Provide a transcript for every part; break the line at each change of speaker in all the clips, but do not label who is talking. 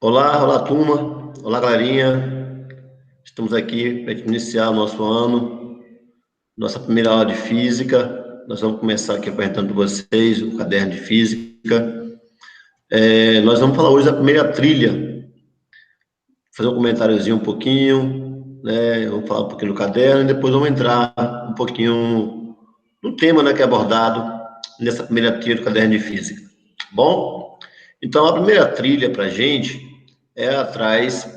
Olá, olá turma, olá galerinha, estamos aqui para iniciar o nosso ano, nossa primeira aula de física. Nós vamos começar aqui apresentando para vocês o caderno de física. Nós vamos falar hoje da primeira trilha, fazer um comentáriozinho um pouquinho, né? Vamos falar um pouquinho do caderno e depois vamos entrar um pouquinho no tema, né, que é abordado nessa primeira trilha do caderno de física. Bom, então a primeira trilha para a gente traz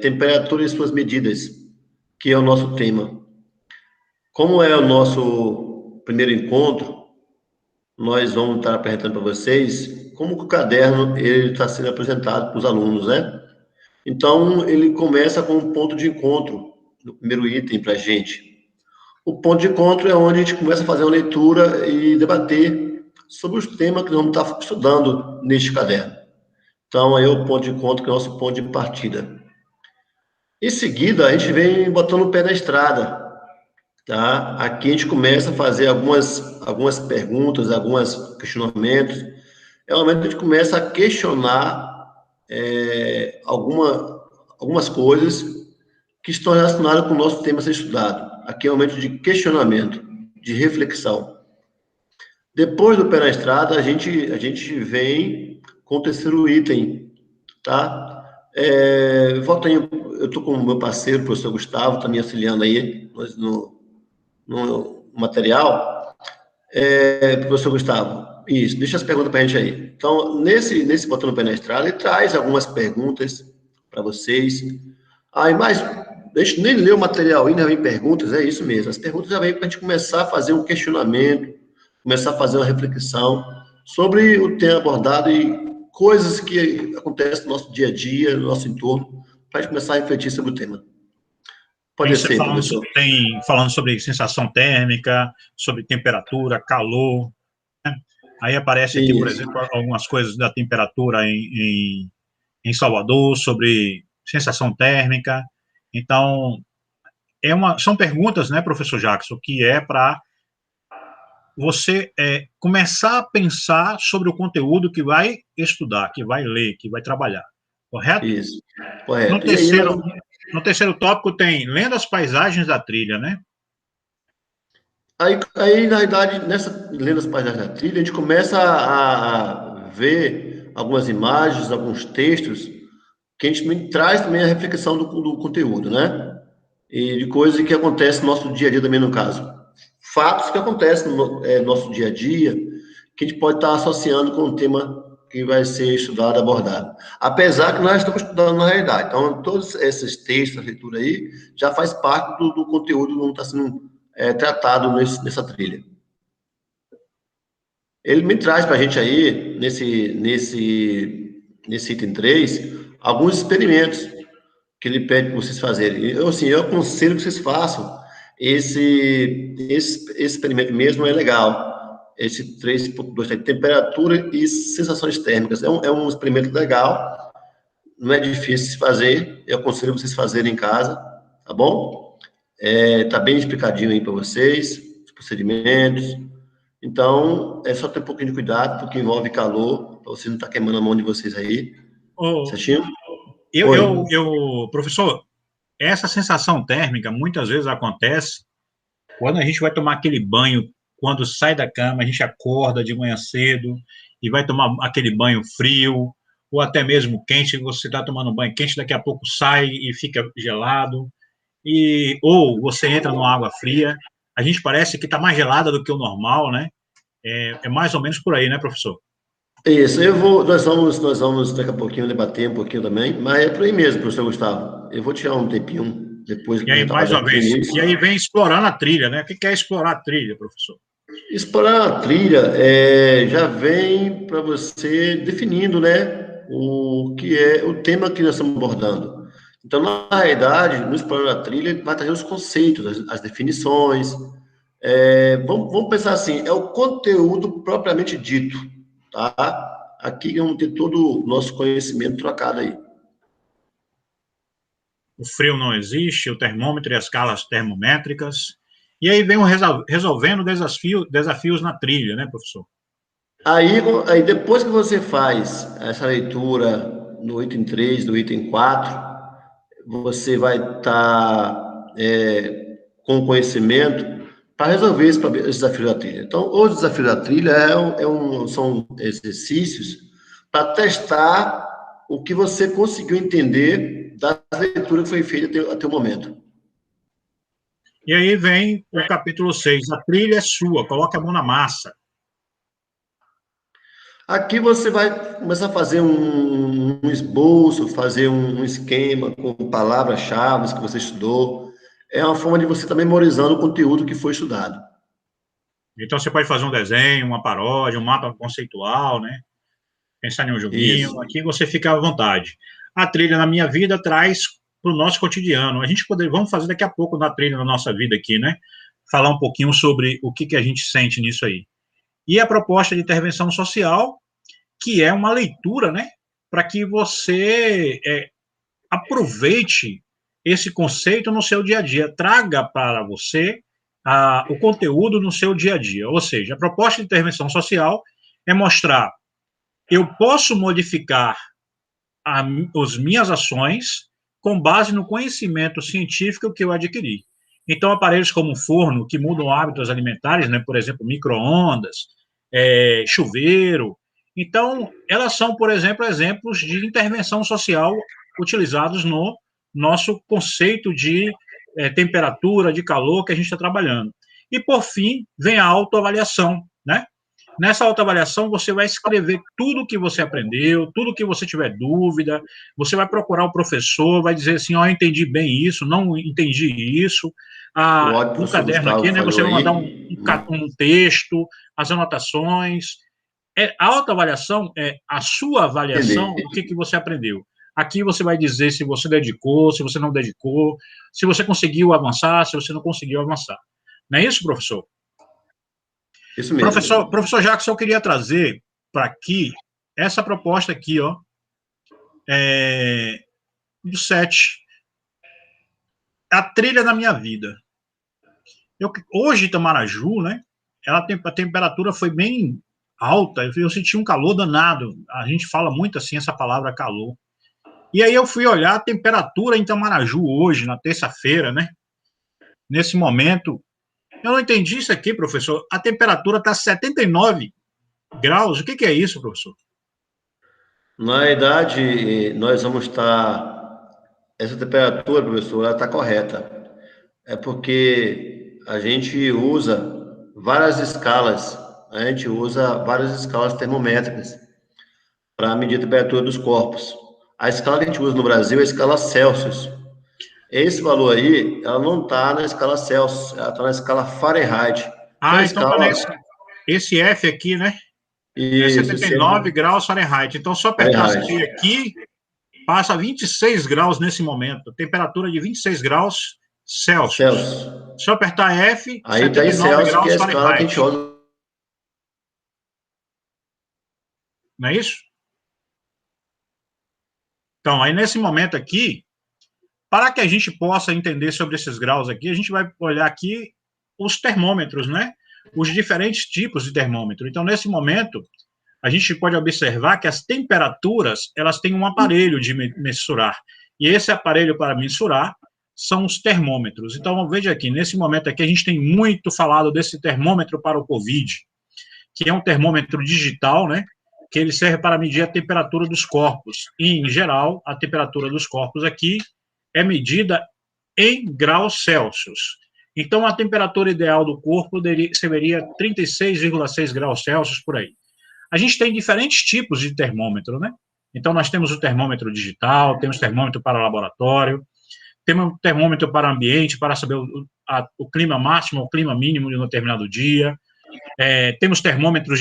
temperatura e suas medidas, que é o nosso tema. Como é o nosso primeiro encontro, nós vamos estar apresentando para vocês como que o caderno ele está sendo apresentado para os alunos, né? Então, ele começa com um ponto de encontro, no primeiro item para a gente. O ponto de encontro é onde a gente começa a fazer uma leitura e debater sobre os temas que nós vamos estar estudando neste caderno. Então, aí é o ponto de encontro, que é o nosso ponto de partida. Em seguida, a gente vem botando o pé na estrada, tá? Aqui a gente começa a fazer algumas perguntas, alguns questionamentos. É o momento que a gente começa a questionar algumas coisas que estão relacionadas com o nosso tema a ser estudado. Aqui é o momento de questionamento, de reflexão. Depois do pé na estrada, a gente vem com o terceiro item, tá? Eu estou com o meu parceiro, o professor Gustavo, está me auxiliando aí no material. Professor Gustavo, isso, deixa as perguntas para a gente aí. Então, nesse Botando o Pé na Estrada, ele traz algumas perguntas para vocês. Mas deixa nem ler o material ainda vem perguntas, é isso mesmo. As perguntas já vêm para a gente começar a fazer um questionamento, começar a fazer uma reflexão sobre o tema abordado e coisas que acontecem no nosso dia a dia, no nosso entorno, para a gente começar a refletir sobre o tema. Pode ser, professor.
Tem falando sobre sensação térmica, sobre temperatura, calor, né? Aí aparece aqui, por exemplo, algumas coisas da temperatura em Salvador, sobre sensação térmica. Então, são perguntas, né, professor Jackson, que é para você começar a pensar sobre o conteúdo que vai estudar, que vai ler, que vai trabalhar, correto?
Isso, correto.
No terceiro tópico tem lendo as paisagens da trilha, né?
Aí, na verdade, lendo as páginas da trilha, a gente começa a ver algumas imagens, alguns textos, que a gente traz também a reflexão do conteúdo, né? E de coisas que acontecem no nosso dia a dia também, no caso. Fatos que acontecem no nosso dia a dia, que a gente pode estar associando com o tema que vai ser estudado, abordado. Apesar que nós estamos estudando na realidade. Então, todos esses textos, a leitura aí, já faz parte do conteúdo que está sendo tratado nessa trilha. Ele me traz para a gente aí, nesse item 3, alguns experimentos que ele pede para vocês fazerem. Eu aconselho que vocês façam esse experimento mesmo, é legal. Esse 3.2 tem temperatura e sensações térmicas. É um experimento legal, não é difícil de fazer, eu aconselho vocês fazerem em casa, tá bom? Tá bem explicadinho aí para vocês, os procedimentos. Então, é só ter um pouquinho de cuidado, porque envolve calor, para você não estar queimando a mão de vocês aí. Certinho?
Professor, essa sensação térmica muitas vezes acontece quando a gente vai tomar aquele banho, quando sai da cama, a gente acorda de manhã cedo e vai tomar aquele banho frio, ou até mesmo quente, você está tomando banho quente, daqui a pouco sai e fica gelado, ou você entra numa água fria, a gente parece que está mais gelada do que o normal, né? É mais ou menos por aí, né, professor?
Isso, nós vamos daqui a pouquinho debater um pouquinho também, mas é por aí mesmo, professor Gustavo. Eu vou tirar um tempinho depois que
E aí, mais uma vez, e aí vem explorando a trilha, né? O que é explorar a trilha, professor?
Explorar a trilha já vem para você definindo, né, o que é o tema que nós estamos abordando. Então, na realidade, no explorar a trilha, vai trazer os conceitos, as definições. Vamos pensar assim, é o conteúdo propriamente dito, tá? Aqui vamos ter todo o nosso conhecimento trocado aí.
O frio não existe, o termômetro e as escalas termométricas. E aí vem resolvendo desafios na trilha, né, professor?
Aí depois que você faz essa leitura no item 3, no item 4, você vai estar com conhecimento para resolver esse desafio da trilha. Então, o desafio da trilha são exercícios para testar o que você conseguiu entender da leitura que foi feita até o momento.
E aí vem o capítulo 6, a trilha é sua, coloque a mão na massa.
Aqui você vai começar a fazer um esboço, fazer um esquema com palavras-chave que você estudou. É uma forma de você estar memorizando o conteúdo que foi estudado.
Então, você pode fazer um desenho, uma paródia, um mapa conceitual, né? Pensar em um joguinho.
Isso.
Aqui você fica à vontade. A trilha na minha vida traz para o nosso cotidiano. Vamos fazer daqui a pouco na trilha na nossa vida aqui, né? Falar um pouquinho sobre o que a gente sente nisso aí. E a proposta de intervenção social, que é uma leitura, né? Para que você aproveite esse conceito no seu dia a dia, traga para você o conteúdo no seu dia a dia. Ou seja, a proposta de intervenção social é mostrar eu posso modificar as minhas ações com base no conhecimento científico que eu adquiri. Então, aparelhos como o forno, que mudam hábitos alimentares, né, por exemplo, micro-ondas, chuveiro. Então, elas são, por exemplo, exemplos de intervenção social utilizados no nosso conceito de temperatura, de calor que a gente está trabalhando. E, por fim, vem a autoavaliação, né? Nessa autoavaliação, você vai escrever tudo o que você aprendeu, tudo que você tiver dúvida, você vai procurar o professor, vai dizer assim, ó, entendi bem isso, não entendi isso.
O
No
professor
caderno
Gustavo
aqui, né, você
falou
vai mandar
aí.
um texto, as anotações. A autoavaliação é a sua avaliação do que você aprendeu. Aqui você vai dizer se você dedicou, se você não dedicou, se você conseguiu avançar, se você não conseguiu avançar. Não é isso, professor?
Isso mesmo.
Professor Jackson, eu queria trazer para aqui essa proposta aqui, ó, do 7. A trilha da minha vida. Hoje, Itamaraju, né, a temperatura foi bem alta, eu senti um calor danado. A gente fala muito assim essa palavra calor. E aí eu fui olhar a temperatura em Itamaraju hoje, na terça-feira, né? Nesse momento, eu não entendi isso aqui, professor. A temperatura está 79 graus. O que é isso, professor?
Na idade, nós vamos estar. Essa temperatura, professor, ela está correta. É porque a gente usa várias escalas, a gente usa várias escalas termométricas para medir a temperatura dos corpos. A escala que a gente usa no Brasil é a escala Celsius. Esse valor aí, ela não está na escala Celsius, ela está na escala Fahrenheit, que é a
Então tá
escala.
esse F aqui, né? É
Isso,
79 graus Fahrenheit. Então, só apertar
Fahrenheit.
C aqui, passa 26 graus nesse momento. Temperatura de 26 graus Celsius. Se eu apertar F,
Aí está em
79
Celsius, que é
graus
a escala que a gente
Fahrenheit.
usa.
Não é isso? Então, aí nesse momento aqui, para que a gente possa entender sobre esses graus aqui, a gente vai olhar aqui os termômetros, né? Os diferentes tipos de termômetro. Então, nesse momento, a gente pode observar que as temperaturas, elas têm um aparelho de mensurar. E esse aparelho para mensurar são os termômetros. Então, veja aqui, nesse momento aqui, a gente tem muito falado desse termômetro para o COVID, que é um termômetro digital, né? Que ele serve para medir a temperatura dos corpos. E, em geral, a temperatura dos corpos aqui é medida em graus Celsius. Então, a temperatura ideal do corpo seria 36,6 graus Celsius por aí. A gente tem diferentes tipos de termômetro, né? Então, nós temos o termômetro digital, temos termômetro para laboratório, temos o termômetro para ambiente, para saber o clima máximo, o clima mínimo de um determinado dia. Temos termômetros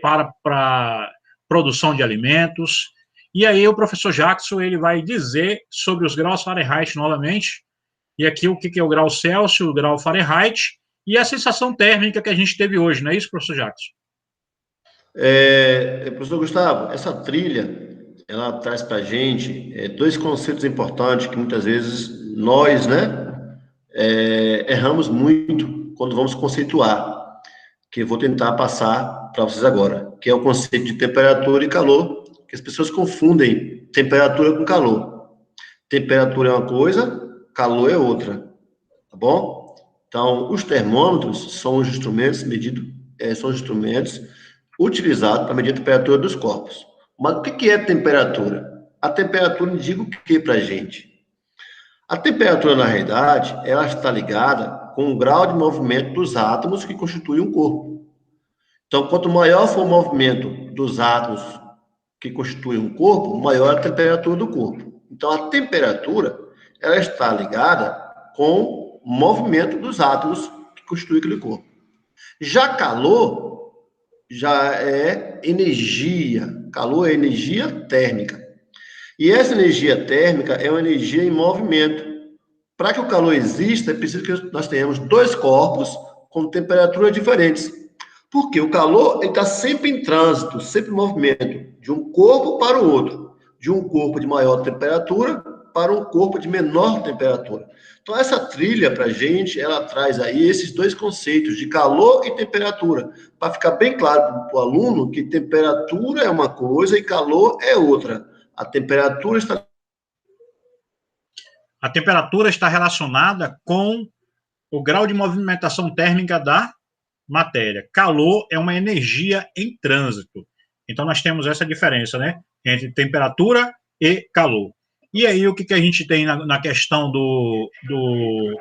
para produção de alimentos. E aí o professor Jackson ele vai dizer sobre os graus Fahrenheit novamente, e aqui o que é o grau Celsius, o grau Fahrenheit, e a sensação térmica que a gente teve hoje, não é isso, professor Jackson?
Professor Gustavo, essa trilha, ela traz para a gente dois conceitos importantes que muitas vezes nós, né, erramos muito quando vamos conceituar, que eu vou tentar passar para vocês agora, que é o conceito de temperatura e calor que as pessoas confundem temperatura com calor. Temperatura é uma coisa, calor é outra, tá bom? Então, os termômetros são os instrumentos são os instrumentos utilizados para medir a temperatura dos corpos. Mas o que é temperatura? A temperatura indica o que para a gente? A temperatura, na realidade, ela está ligada com o grau de movimento dos átomos que constituem um corpo. Então, quanto maior for o movimento dos átomos que constituem um corpo, maior a temperatura do corpo. Então, a temperatura, ela está ligada com o movimento dos átomos que constituem aquele corpo. Já calor, já é energia. Calor é energia térmica. E essa energia térmica é uma energia em movimento. Para que o calor exista, é preciso que nós tenhamos dois corpos com temperaturas diferentes. Porque o calor está sempre em trânsito, sempre em movimento, de um corpo para o outro. De um corpo de maior temperatura para um corpo de menor temperatura. Então, essa trilha, para a gente, ela traz aí esses dois conceitos de calor e temperatura, para ficar bem claro para o aluno que temperatura é uma coisa e calor é outra. A temperatura
está relacionada com o grau de movimentação térmica da matéria. Calor é uma energia em trânsito. Então, nós temos essa diferença, né? Entre temperatura e calor. E aí, o que a gente tem na questão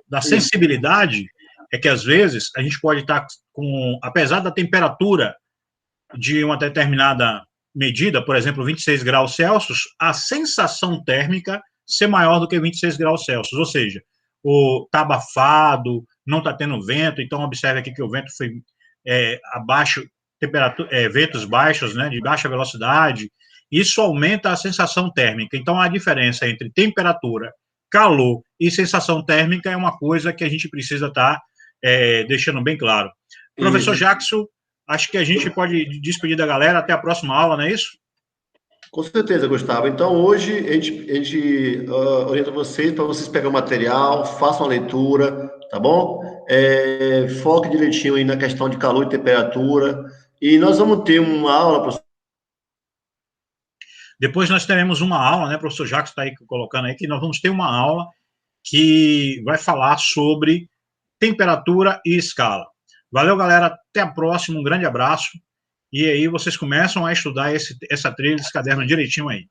da sensibilidade é que, às vezes, a gente pode estar com, apesar da temperatura de uma determinada medida, por exemplo, 26 graus Celsius, a sensação térmica ser maior do que 26 graus Celsius, ou seja, está abafado, não está tendo vento, então observe aqui que o vento foi abaixo, ventos baixos, né, de baixa velocidade, isso aumenta a sensação térmica. Então, a diferença entre temperatura, calor e sensação térmica é uma coisa que a gente precisa estar deixando bem claro. Professor Jackson, acho que a gente pode despedir da galera, até a próxima aula, não é isso?
Com certeza, Gustavo. Então, hoje, a gente orienta vocês para vocês pegarem o material, façam a leitura, tá bom? Foque direitinho aí na questão de calor e temperatura. E nós vamos ter uma aula, professor.
Depois nós teremos uma aula, né, o professor Jacques está aí colocando aí, que nós vamos ter uma aula que vai falar sobre temperatura e escala. Valeu, galera. Até a próxima. Um grande abraço. E aí vocês começam a estudar essa trilha, esse caderno direitinho aí.